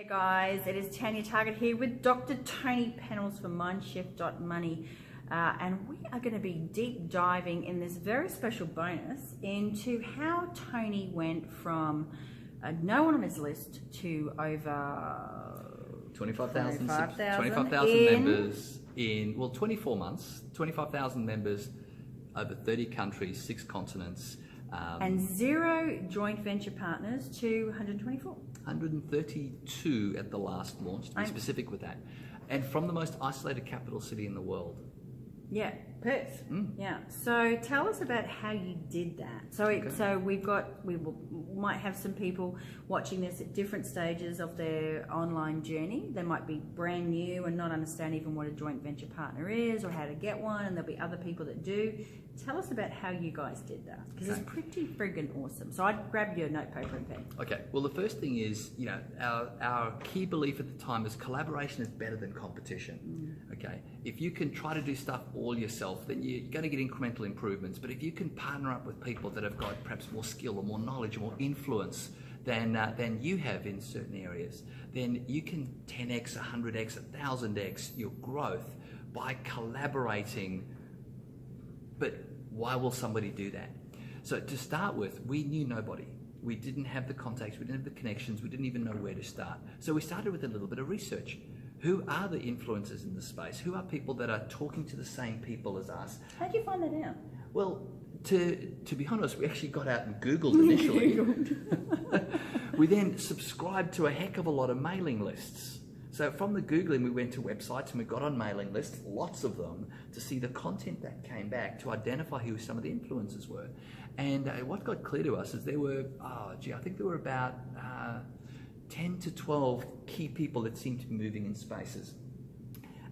Hey guys, it is Tanya Target here with Dr. Tony Pennells for Mindshift.money, and we are going to be deep diving in this very special bonus into how Tony went from no one on his list to over 25,000 in members in, well, 24 months, 25,000 members over 30 countries, 6 continents. And 0 joint venture partners to 124. 132 at the last launch, to be specific with that. And from the most isolated capital city in the world. Yeah, Perth. Yeah. So tell us about how you did that. So we might have some people watching this at different stages of their online journey. They might be brand new and not understand even what a joint venture partner is or how to get one, and there'll be other people that do. Tell us about how you guys did that, because it's pretty friggin' awesome. So I'd grab your note, paper and pen. Okay, well, the first thing is, you know, our key belief at the time is collaboration is better than competition. Okay, if you can try to do stuff all yourself, then you're going to get incremental improvements. But if you can partner up with people that have got perhaps more skill or more knowledge or more influence than you have in certain areas, then you can 10x, 100x, 1000x your growth by collaborating. But why will somebody do that? So to start with, we knew nobody. We didn't have the contacts, we didn't have the connections, we didn't even know where to start. So we started with a little bit of research. Who are the influencers in the space? Who are people that are talking to the same people as us? How did you find that out? Well, to be honest, we actually got out and Googled initially. We then subscribed to a heck of a lot of mailing lists. So from the Googling, we went to websites and we got on mailing lists, lots of them, to see the content that came back, to identify who some of the influencers were. And what got clear to us is there were, I think there were about 10 to 12 key people that seemed to be moving in spaces.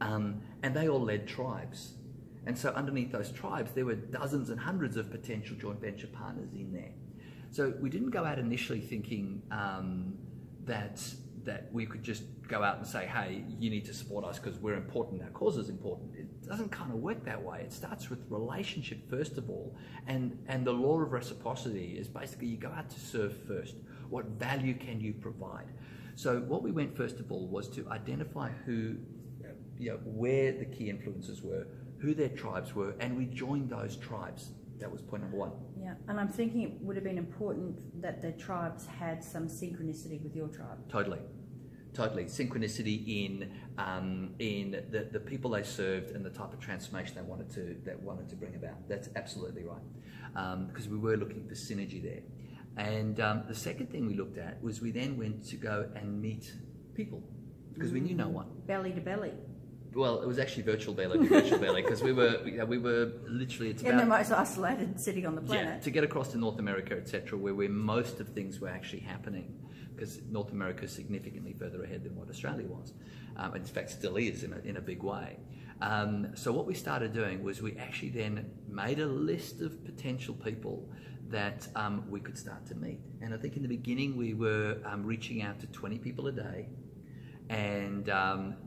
And they all led tribes. And so underneath those tribes, there were dozens and hundreds of potential joint venture partners in there. So we didn't go out initially thinking that we could just go out and say, hey, you need to support us because we're important, our cause is important. It doesn't kind of work that way. It starts with relationship first of all, and the law of reciprocity is basically you go out to serve first. What value can you provide? So what we went first of all was to identify who, where the key influencers were, who their tribes were, and we joined those tribes. That was point number 1. Yeah, and I'm thinking it would have been important that the tribes had some synchronicity with your tribe. Totally. Synchronicity in the people they served and the type of transformation they wanted to bring about. That's absolutely right, because we were looking for synergy there. And the second thing we looked at was we then went to go and meet people, because we knew no one. Belly to belly. Well, it was actually virtual belly because we were literally in the most isolated city on the planet. Yeah, to get across to North America, etc., where most of things were actually happening, because North America is significantly further ahead than what Australia was, and in fact still is in a big way. So what we started doing was we actually then made a list of potential people that we could start to meet. And I think in the beginning we were reaching out to 20 people a day. And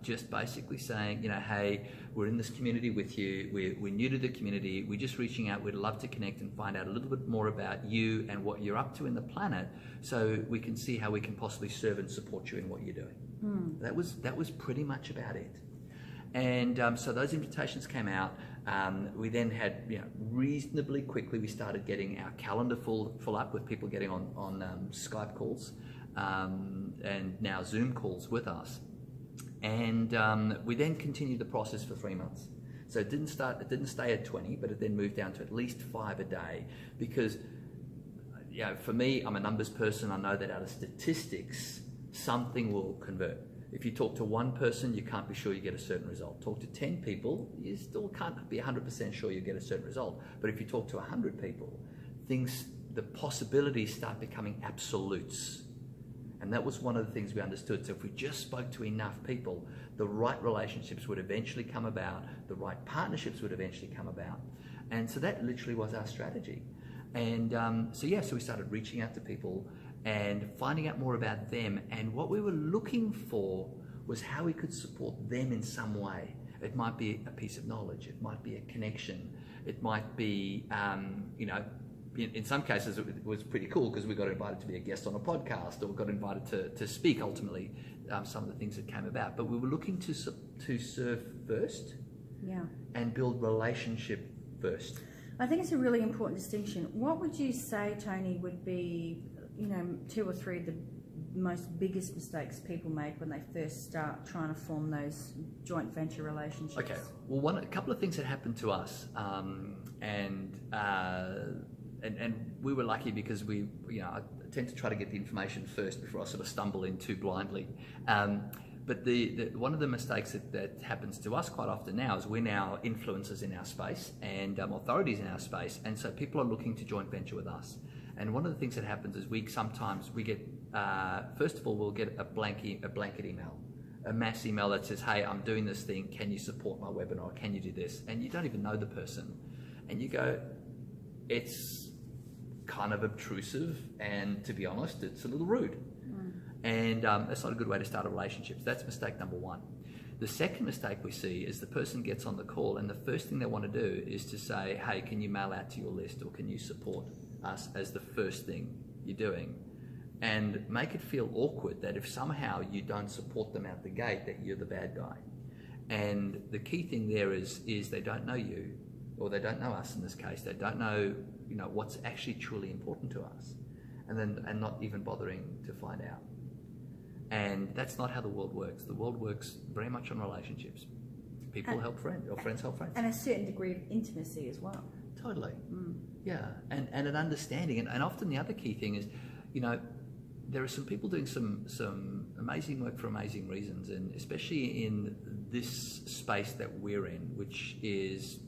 just basically saying, hey, we're in this community with you, we're new to the community, we're just reaching out, we'd love to connect and find out a little bit more about you and what you're up to in the planet, so we can see how we can possibly serve and support you in what you're doing. That was pretty much about it. And so those invitations came out. We then had, reasonably quickly, we started getting our calendar full up with people getting on Skype calls. And now Zoom calls with us, and we then continued the process for 3 months. So it didn't stay at 20, but it then moved down to at least 5 a day, because for me, I'm a numbers person. I know that out of statistics, something will convert. If you talk to one person, you can't be sure you get a certain result. Talk to 10 people, you still can't be 100% sure you get a certain result. But if you talk to 100 people, the possibilities start becoming absolutes. And that was one of the things we understood. So if we just spoke to enough people, the right relationships would eventually come about, the right partnerships would eventually come about. And so that literally was our strategy. And so we started reaching out to people and finding out more about them. And what we were looking for was how we could support them in some way. It might be a piece of knowledge, it might be a connection, it might be, in some cases, it was pretty cool because we got invited to be a guest on a podcast, or we got invited to speak. Ultimately, some of the things that came about. But we were looking to serve first, and build relationship first. I think it's a really important distinction. What would you say, Tony, would be, 2 or 3 of the most biggest mistakes people make when they first start trying to form those joint venture relationships? Okay. Well, a couple of things that happened to us, and we were lucky because I tend to try to get the information first before I sort of stumble in too blindly. But one of the mistakes that happens to us quite often now is we're now influencers in our space and authorities in our space, and so people are looking to joint venture with us. And one of the things that happens is we get, first of all, we'll get a blanket email, a mass email that says, hey, I'm doing this thing, can you support my webinar, can you do this? And you don't even know the person. And you go, it's kind of obtrusive, and to be honest, it's a little rude. And that's not a good way to start a relationship. So that's mistake number 1. The second mistake we see is the person gets on the call, and the first thing they want to do is to say, hey, can you mail out to your list, or can you support us as the first thing you're doing? And make it feel awkward that if somehow you don't support them out the gate, that you're the bad guy. And the key thing there is they don't know you, or they don't know us in this case. They don't know, what's actually truly important to us, and not even bothering to find out. And that's not how the world works. The world works very much on relationships. People help friends, or friends help friends. And a certain degree of intimacy as well. Totally. Yeah, and an understanding. And often the other key thing is, there are some people doing some amazing work for amazing reasons, and especially in this space that we're in, which is,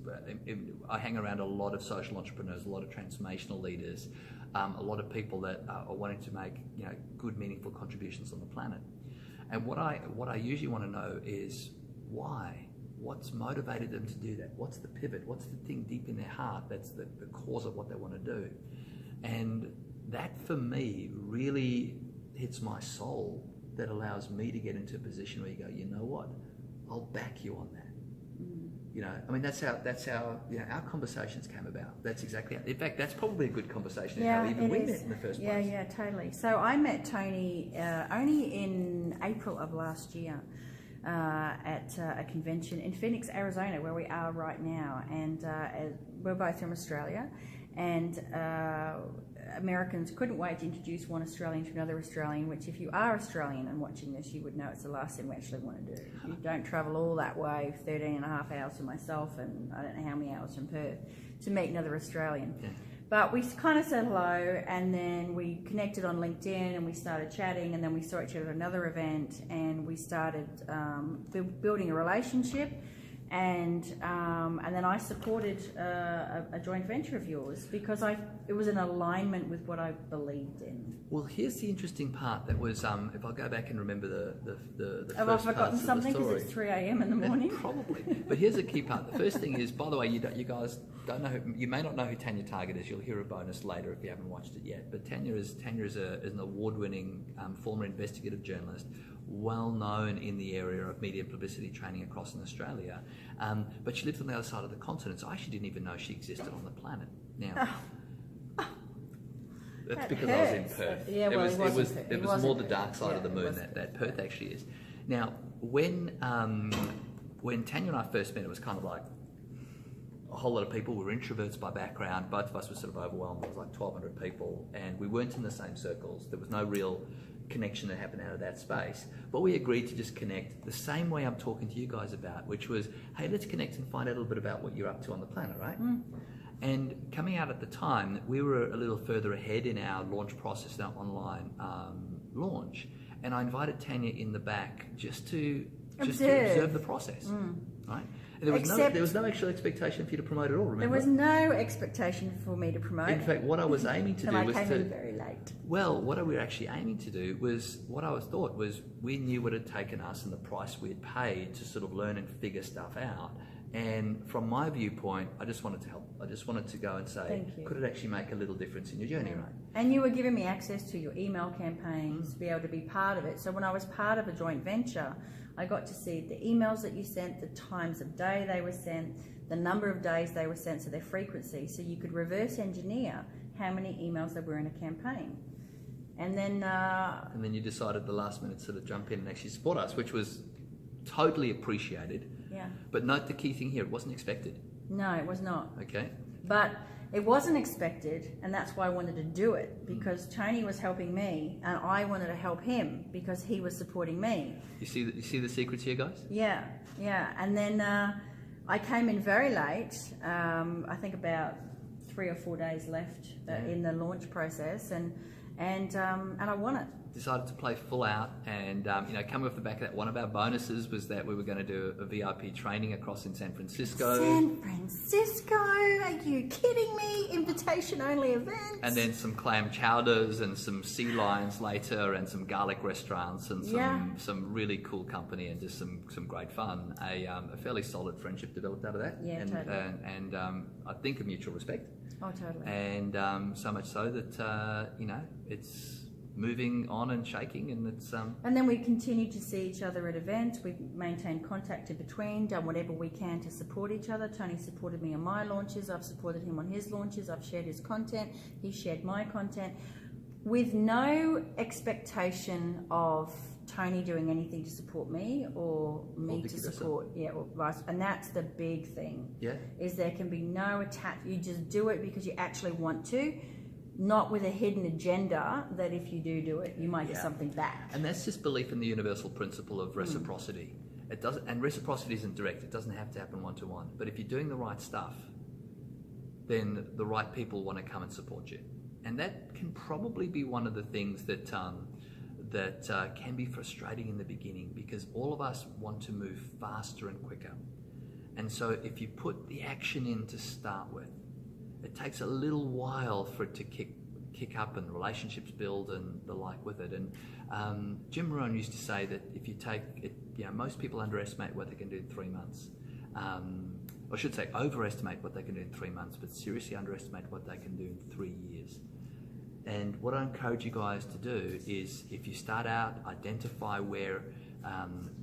I hang around a lot of social entrepreneurs, a lot of transformational leaders, a lot of people that are wanting to make good, meaningful contributions on the planet. And what I usually want to know is why. What's motivated them to do that? What's the pivot? What's the thing deep in their heart that's the cause of what they want to do? And that, for me, really hits my soul, that allows me to get into a position where you go, you know what? I'll back you on that. That's how our conversations came about. That's exactly how. In fact, that's probably a good conversation. How even we met in the first place. Yeah, totally. So I met Tony only in April of last year at a convention in Phoenix, Arizona, where we are right now, and we're both from Australia, and Americans couldn't wait to introduce one Australian to another Australian, which, if you are Australian and watching this, you would know it's the last thing we actually want to do. You don't travel all that way, 13 and a half hours for myself, and I don't know how many hours from Perth, to meet another Australian. Yeah. But we kind of said hello, and then we connected on LinkedIn, and we started chatting, and then we saw each other at another event, and we started building a relationship. And then I supported a joint venture of yours because it was in alignment with what I believed in. Well, here's the interesting part. That was if I go back and remember the have I forgotten something because it's 3 a.m. in the morning? Probably. But here's the key part. The first thing is, by the way, you guys don't know. You may not know who Tanya Target is. You'll hear a bonus later if you haven't watched it yet. But Tanya is an award-winning former investigative journalist, well known in the area of media publicity training across in Australia, but she lived on the other side of the continent, so I actually didn't even know she existed on the planet. Now, that's because I was in Perth. Yeah, well, it was more the dark side of the moon that Perth actually is. Now, when Tanya and I first met, it was kind of like a whole lot of people. We were introverts by background. Both of us were sort of overwhelmed. There was like 1,200 people, and we weren't in the same circles. There was no real connection that happened out of that space, but we agreed to just connect the same way I'm talking to you guys about, which was, hey, let's connect and find out a little bit about what you're up to on the planet, right? And coming out at the time, we were a little further ahead in our launch process, our online launch, and I invited Tanya in the back just to observe the process, right? There was no actual expectation for you to promote at all, remember? There was no expectation for me to promote. In fact, what I was aiming to do was I came in very late. Well, what we were actually aiming to do was, we knew what it had taken us and the price we had paid to sort of learn and figure stuff out. And from my viewpoint, I just wanted to help. I just wanted to go and say, could it actually make a little difference in your journey, right? And you were giving me access to your email campaigns to be able to be part of it. So when I was part of a joint venture, I got to see the emails that you sent, the times of day they were sent, the number of days they were sent, so their frequency. So you could reverse engineer how many emails there were in a campaign. And then you decided the last minute sort of jump in and actually support us, which was totally appreciated. yeah, But note the key thing here, it wasn't expected. no, it was not. Okay? But it wasn't expected, and that's why I wanted to do it, because Tony was helping me, and I wanted to help him because he was supporting me. You see the secrets here, guys? Yeah, yeah. And then I came in very late. I think about 3 or 4 days left in the launch process, and I won it. Decided to play full out, and coming off the back of that, one of our bonuses was that we were going to do a VIP training across in San Francisco. San Francisco? Are you kidding me? Invitation only events. And then some clam chowders and some sea lions later, and some garlic restaurants and some really cool company and just some great fun. A fairly solid friendship developed out of that. Yeah, and, totally. And I think a mutual respect. Oh, totally. And so much so that it's moving on and shaking, and it's And then we continue to see each other at events. We've maintained contact in between, done whatever we can to support each other. Tony supported me on my launches. I've supported him on his launches. I've shared his content. He shared my content, with no expectation of Tony doing anything to support me or me to support. Yeah, or vice. And that's the big thing. Yeah. Is there can be no attack. You just do it because you actually want to. Not with a hidden agenda that if you do it, you might get something back. And that's just belief in the universal principle of reciprocity. It doesn't, and reciprocity isn't direct. It doesn't have to happen one-to-one. But if you're doing the right stuff, then the right people want to come and support you. And that can probably be one of the things that can be frustrating in the beginning, because all of us want to move faster and quicker. And so if you put the action in to start with, it takes a little while for it to kick up and relationships build and the like with it. And Jim Rohn used to say that if you take it, most people underestimate what they can do in 3 months. I should say overestimate what they can do in 3 months, but seriously underestimate what they can do in 3 years. And what I encourage you guys to do is, if you start out, identify where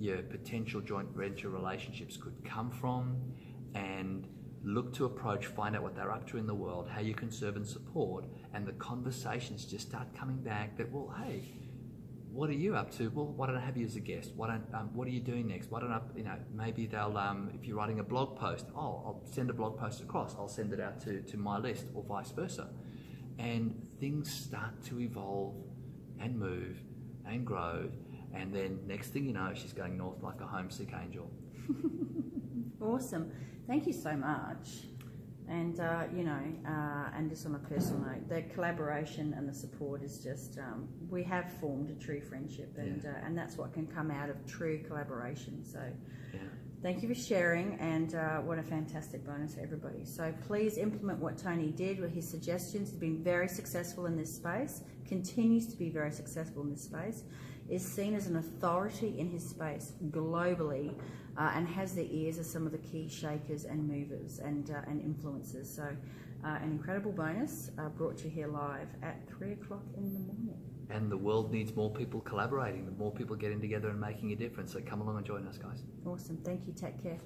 your potential joint venture relationships could come from, and look to approach, find out what they're up to in the world, how you can serve and support, and the conversations just start coming back that, well, hey, what are you up to? Well, why don't I have you as a guest? What are you doing next? Why don't I, maybe they'll, if you're writing a blog post, I'll send a blog post across, I'll send it out to my list, or vice versa. And things start to evolve and move and grow, and then next thing you know, she's going north like a homesick angel. Awesome. Thank you so much. And, and just on a personal note, the collaboration and the support is just, we have formed a true friendship, and that's what can come out of true collaboration. So thank you for sharing, and what a fantastic bonus for everybody. So please implement what Tony did with his suggestions. He's been very successful in this space, continues to be very successful in this space, is seen as an authority in his space globally, and has the ears of some of the key shakers and movers and influencers. So an incredible bonus brought to you here live at 3 o'clock in the morning. And the world needs more people collaborating, more people getting together and making a difference. So come along and join us, guys. Awesome. Thank you. Take care.